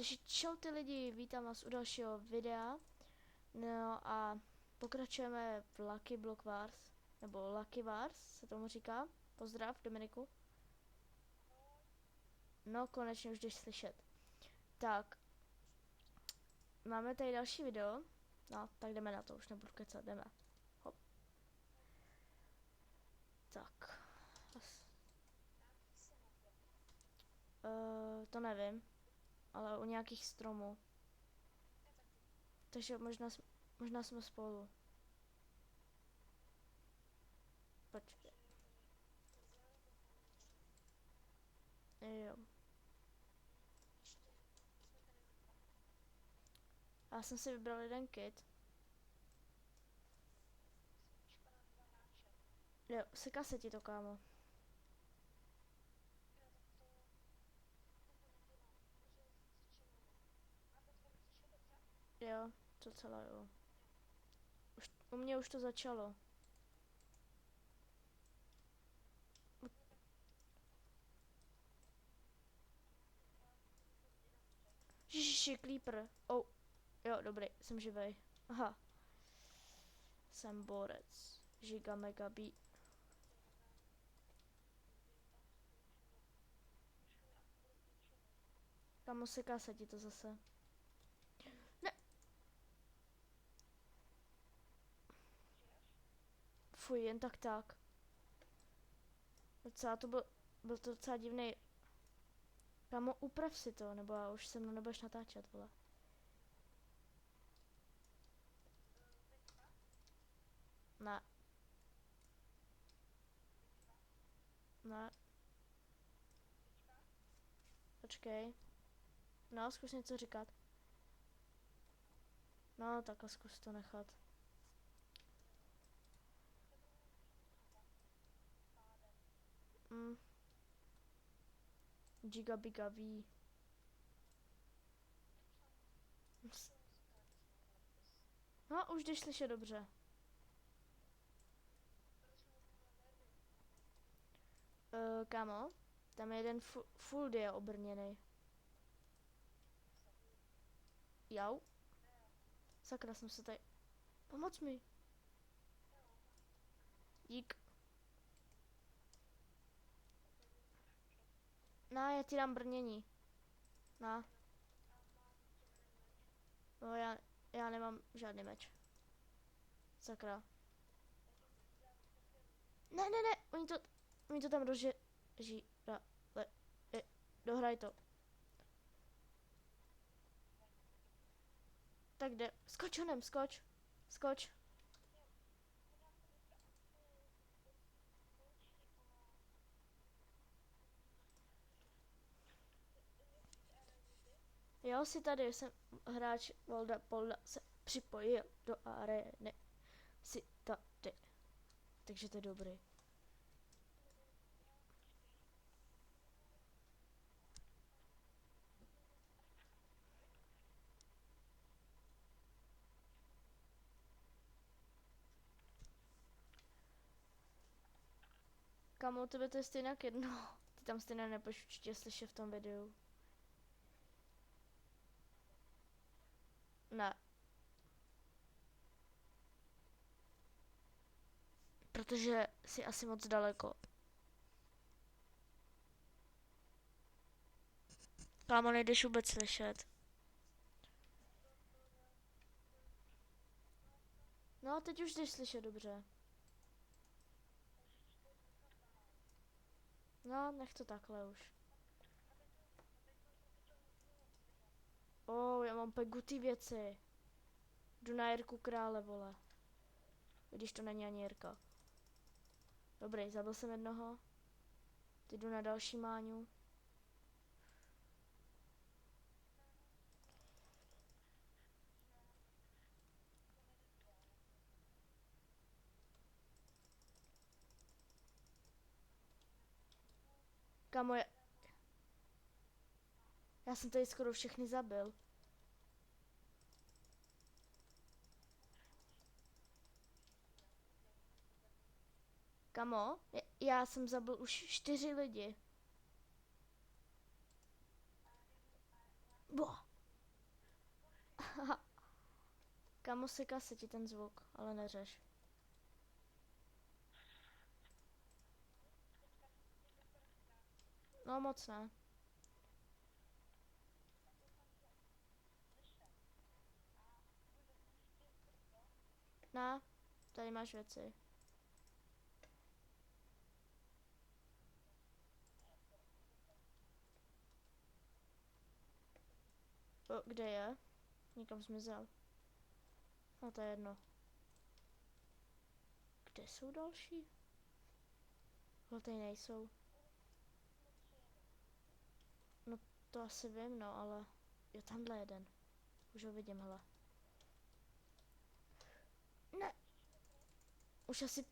Takže čau ty lidi, vítám vás u dalšího videa. No a pokračujeme v Lucky Block Wars, nebo Lucky Wars se tomu říká. Pozdrav Dominiku. No konečně už jdeš slyšet. Tak, máme tady další video. No, tak jdeme na to, už nebudu kecat, jdeme. Hop. Tak. To nevím, ale u nějakých stromů. Takže možná jsme spolu. Počkej. Jo. Já jsem si vybral jeden kit. Jo, seká se ti to, kámo. Jo, docela jo. U mě už to začalo. Ježiši, Creeper. Oh, jo, dobrý, jsem živej. Aha. Jsem borec. Giga mega bí. Kamo, seká se ti to zase. Ne. Fuj, jen tak. Docela to byl to docela divný. Kamo, uprav si to, nebo já už se mnou nebudeš natáčet, vole. Ne. Ne. Počkej. No, zkus něco říkat. No, takhle zkus to nechat. Giga biga ví. No, už jdeš slyšet dobře. Kámo, tam je jeden full dia obrněný. Jau. Sakra, jsem se tady... Pomoc mi. Dík. No, já ti dám brnění. No. No, já nemám žádný meč. Sakra. Ne, oni to tam dohraj to. Tak jde, skoč honem, skoč. Jo, si tady jsem hráč Volda Polda se připojil do arény. Si tady. Takže to je dobrý. Kamo, tebe to je stejně jedno. Ty tam stejně nebudeš určitě slyšet v tom videu. Ne. Protože jsi asi moc daleko. Kámo, nejdeš vůbec slyšet. No, teď už jdeš slyšet dobře. No, nech to takhle už. Já mám pegutý věci. Jdu na Jirku krále, vole. Když to není ani Jirka. Dobrý, zabil jsem jednoho. Teď jdu na další Máňu. Kamo, já jsem tady skoro všechny zabil. Kamo, já jsem zabil už 4 lidi. Boh. Kamo, seka se ti ten zvuk, ale neřeš. No moc ne. Ne, tady máš věci. O, kde je? Někam zmizel. No to je jedno. Kde jsou další? No tady nejsou. No to asi vím, no, ale... Jo, tamhle jeden. Už ho vidím, hele. Ne. Už asi